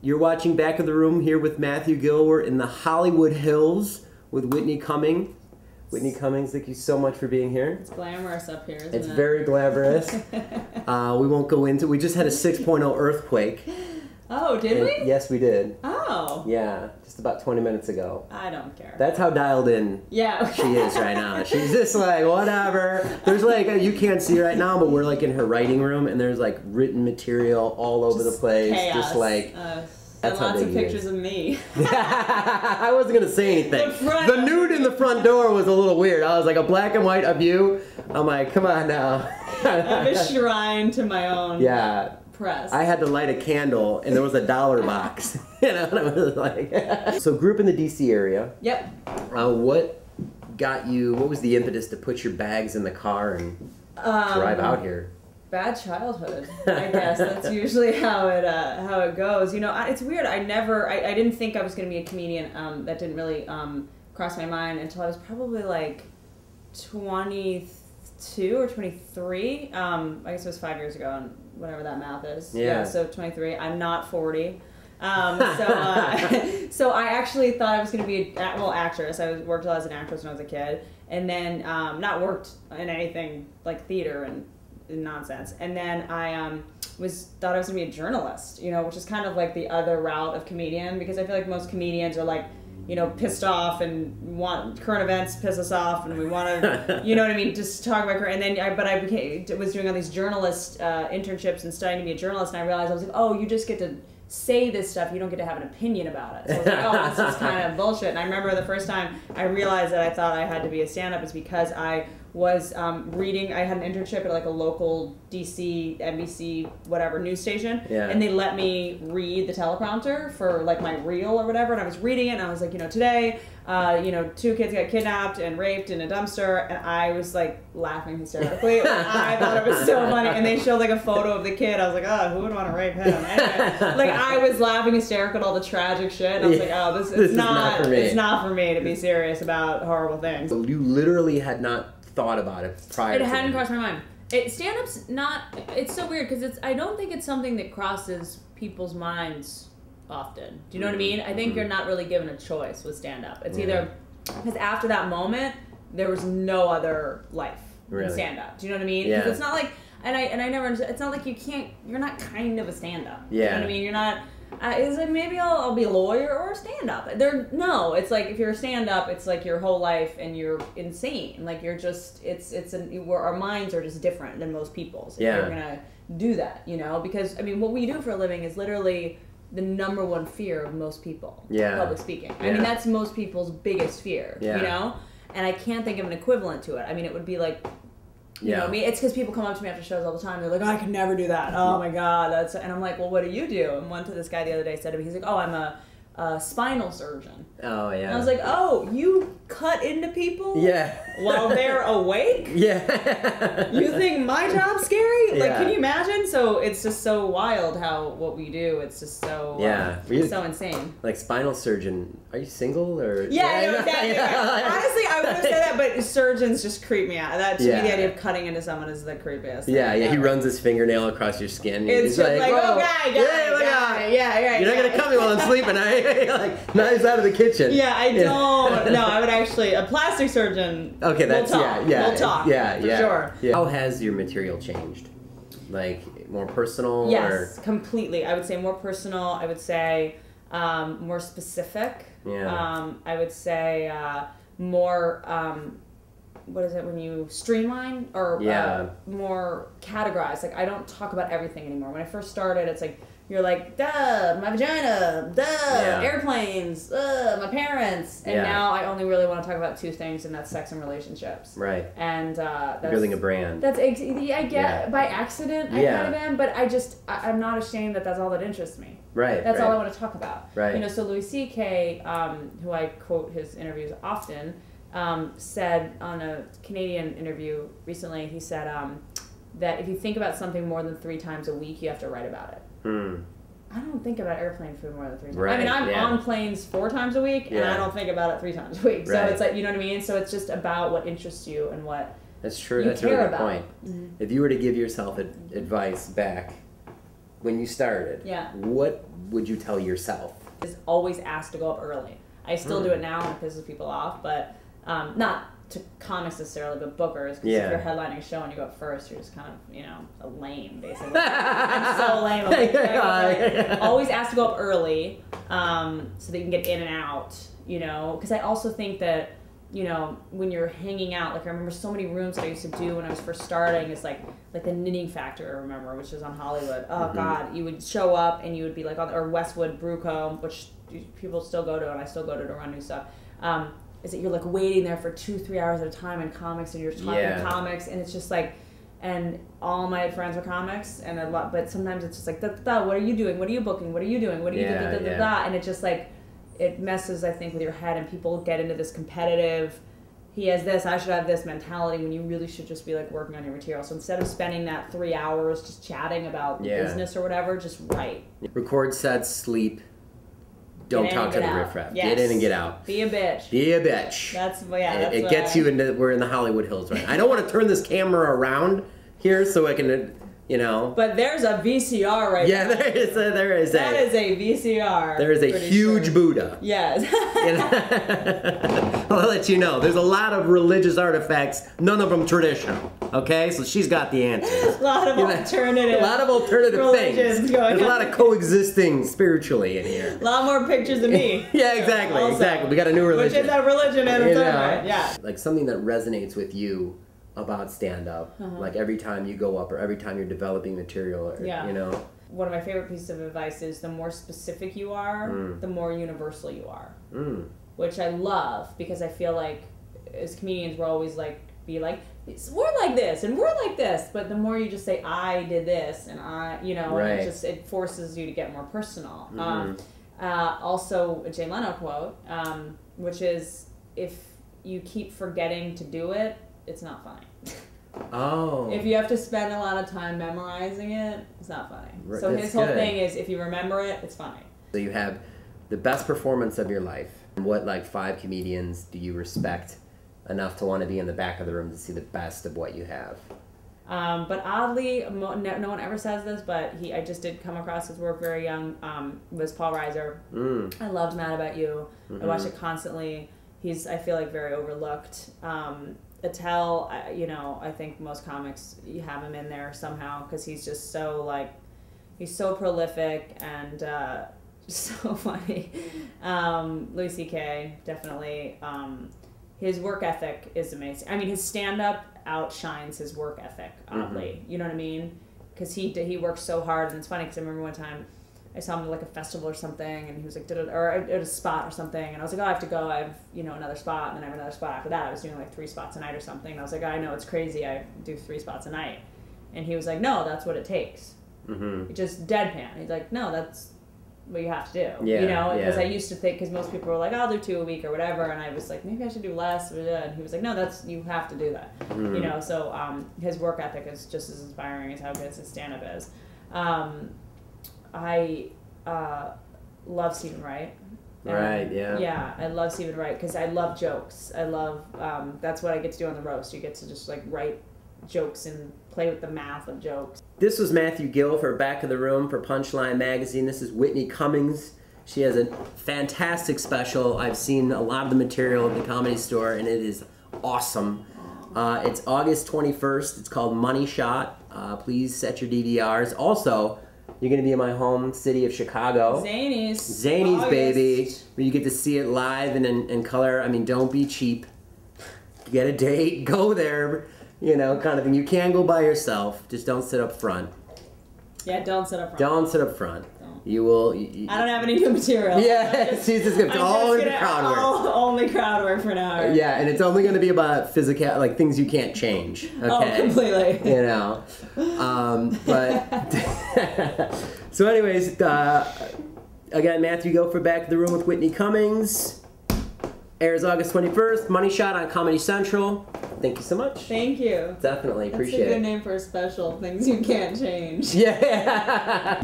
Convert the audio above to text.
You're watching Back of the Room here with Matthew Gill. We're in the Hollywood Hills with Whitney Cummings. Whitney Cummings, thank you so much for being here. It's glamorous up here, isn't it? It's very glamorous. We won't go into. We just had a 6.0 earthquake. Oh, did we? Yes, we did. Oh. Yeah, just about 20 minutes ago. I don't care. That's how dialed in she is right now. She's just like, whatever. There's like, you can't see right now, but we're like in her writing room, and there's like written material all over the place. Chaos. Just like, that's lots of pictures of me. I wasn't going to say anything. The nude in the front door was a little weird. I was like, a black and white of you. I'm like, come on now. I'm a shrine to my own. Yeah. Press. I had to light a candle, and there was a $1 box. You know, and I was like, so grew up in the D.C. area. Yep. What got you? What was the impetus to put your bags in the car and drive out here? Bad childhood, I guess. That's usually how it goes. You know, it's weird. I didn't think I was going to be a comedian. That didn't really cross my mind until I was probably like 22 or 23. I guess it was 5 years ago, and whatever that math is. Yeah. So 23. I'm not 40. So I actually thought I was going to be actress. I worked as an actress when I was a kid, and then not worked in anything like theater and nonsense. And then I thought I was going to be a journalist, you know, which is kind of like the other route of comedian, because I feel like most comedians are like, you know, pissed off and want current events piss us off, and we want to, you know what I mean, just talk about current. And then, I was doing all these journalist internships and studying to be a journalist, and I realized I was like, oh, you just get to say this stuff, you don't get to have an opinion about it. So I was like, oh, this is kind of bullshit. And I remember the first time I realized that I thought I had to be a stand-up is because I was reading. I had an internship at like a local DC, NBC, whatever news station, and they let me read the teleprompter for like my reel or whatever, and I was reading it, and I was like, you know, today, you know, 2 kids got kidnapped and raped in a dumpster, and I was like laughing hysterically. I thought it was so funny, and they showed like a photo of the kid. I was like, oh, who would want to rape him? Anyway, like I was laughing hysterical at all the tragic shit, and I was like, oh, this is not for me. It's not for me to be serious about horrible things. So you literally had not thought about it prior. It hadn't crossed my mind. Stand-up's not. It's so weird because I don't think it's something that crosses people's minds often. Do you know what I mean? I think you're not really given a choice with stand-up. It's either because after that moment there was no other life in stand-up. Do you know what I mean? Because it's not like, and I never. It's not like you're not kind of a stand-up. Yeah. You know what I mean? You're not. It's like maybe I'll be a lawyer or a stand-up. No, it's like if you're a stand-up, it's like your whole life and you're insane. Like you're just, our minds are just different than most people's. If you're gonna do that, you know? Because I mean, what we do for a living is literally the #1 fear of most people. Public speaking. I mean, that's most people's biggest fear. You know? And I can't think of an equivalent to it. I mean, it would be like. You know what I mean? It's because people come up to me after shows all the time. They're like, oh, I could never do that. Oh my God. And I'm like, well, what do you do? And one to this guy the other day said to me, he's like, oh, I'm a spinal surgeon. Oh, yeah. And I was like, oh, you cut into people? Yeah. While they're awake? Yeah. You think my job's scary? Like, can you imagine? So it's just so wild how what we do, it's just so so insane. Like spinal surgeon, are you single or? Yeah, exactly. Honestly, I would have said that, but surgeons just creep me out. That to me, the idea of cutting into someone is the creepiest. Yeah, he runs his fingernail across your skin. It's just like, oh, guy. Yeah, you're not gonna cut me while I'm sleeping. Like knives out of the kitchen. Yeah, I don't. No, I would actually a plastic surgeon. Okay, that's we'll talk. For sure. Yeah. How has your material changed? Like more personal? Yes, completely. I would say more personal. I would say more specific. Yeah. I would say more. What is it when you streamline or more categorized? Like I don't talk about everything anymore. When I first started, it's like. You're like, duh, my vagina, duh, airplanes, my parents. And now I only really want to talk about 2 things, and that's sex and relationships. Right. And that's... Building a brand. That's, I get, by accident, I kind of am, but I'm not ashamed that that's all that interests me. Right. That's all I want to talk about. Right. You know, so Louis C.K., who I quote his interviews often, said on a Canadian interview recently, he said that if you think about something more than 3 times a week, you have to write about it. I don't think about airplane food more than 3 times. Right, I mean, I'm on planes 4 times a week, and I don't think about it 3 times a week. So it's like, you know what I mean? So it's just about what interests you and what That's true. That's a really good point. If you were to give yourself advice back when you started, yeah, what would you tell yourself? Is always asked to go up early. I still do it now and it pisses people off, but not to comics necessarily, but bookers. Because if you're headlining a show and you go up first, you're just kind of, you know, a lame, basically. I'm so lame. I'm like, always asked to go up early so that you can get in and out, you know. Because I also think that, you know, when you're hanging out, like I remember so many rooms that I used to do when I was first starting. It's like the Knitting Factory, I remember, which was on Hollywood. Oh God, you would show up and you would be like on, or Westwood Brewcomb, which people still go to, and I still go to run new stuff. Is that you're like waiting there for 2-3 hours at a time in comics, and you're talking comics, and it's just like, and all my friends are comics, and a lot, but sometimes it's just like, what are you doing? What are you booking? What are you doing? What are you doing? And it just like, it messes, I think, with your head, and people get into this competitive, he has this, I should have this mentality, when you really should just be like working on your material. So instead of spending that 3 hours just chatting about business or whatever, just write. Record sets, sleep. Don't talk to the riffraff. Yes. Get in and get out. Be a bitch. Be a bitch. That's it gets you into, we're in the Hollywood Hills right now. I don't want to turn this camera around here so I can, you know. But there's a VCR right now. Yeah, there is that is a VCR. There is a huge Buddha. Yes. I'll let you know. There's a lot of religious artifacts, none of them traditional. Okay, so she's got the answers. A lot of alternative things. There's a lot of coexisting spiritually in here. A lot more pictures of me. Yeah, exactly, exactly. We got a new religion. Which is a religion in its own right. Yeah. Like something that resonates with you about stand-up, like every time you go up or every time you're developing material, or, you know. One of my favorite pieces of advice is the more specific you are, the more universal you are. Which I love, because I feel like as comedians we're always like, we're like this and we're like this, but the more you just say I did this and I, you know, it forces you to get more personal. Also a Jay Leno quote, which is, if you keep forgetting to do it, it's not funny. Oh. If you have to spend a lot of time memorizing it, it's not funny. So his whole thing is, if you remember it, it's funny. So you have the best performance of your life. What, like, 5 comedians do you respect enough to want to be in the back of the room to see the best of what you have? But oddly, no one ever says this, but I just did come across his work very young, was Paul Reiser. I loved Mad About You. I watch it constantly. He's, I feel like, very overlooked. Attell, you know, I think most comics, you have him in there somehow, because he's just so, like, he's so prolific and so funny. Louis C.K., definitely. His work ethic is amazing. I mean, his stand-up outshines his work ethic, oddly. You know what I mean? Because he works so hard, and it's funny, because I remember one time I saw him at like a festival or something, and he was like, or at a spot or something, and I was like, oh, I have to go, I have, you know, another spot, and then I have another spot after that. I was doing like 3 spots a night or something, and I was like, I know, it's crazy, I do 3 spots a night. And he was like, no, that's what it takes. Just deadpan. He's like, no, that's what you have to do. You know, because I used to think, because most people were like, I'll do 2 a week or whatever, and I was like, maybe I should do less, and he was like, no, you have to do that. You know, so his work ethic is just as inspiring as how good his stand-up is. I love Stephen Wright. Yeah, I love Stephen Wright, because I love jokes. I love, that's what I get to do on the roast. You get to just like write jokes and play with the math of jokes. This was Matthew Gill for Back of the Room for Punchline magazine. This is Whitney Cummings. She has a fantastic special. I've seen a lot of the material at the Comedy Store, and it is awesome. It's August 21st. It's called Money Shot. Please set your DVRs. Also, you're going to be in my home city of Chicago. Zanies, baby. Where you get to see it live and in color. I mean, don't be cheap. Get a date. Go there. You know, kind of thing. You can go by yourself. Just don't sit up front. Yeah, don't sit up front. Don't sit up front. Don't. You will... I don't have any new material. Yeah, she's just going to... all in the crowd work. Only crowd work for an hour. Yeah, and it's only going to be about physical... like, things you can't change. Okay? Oh, completely. You know. But... So anyways, again, Matthew Gill for Back of the Room with Whitney Cummings. Airs August 21st. Money Shot on Comedy Central. Thank you so much. Thank you. Definitely. Appreciate it. That's a good name for a special. Things you can't change. Yeah.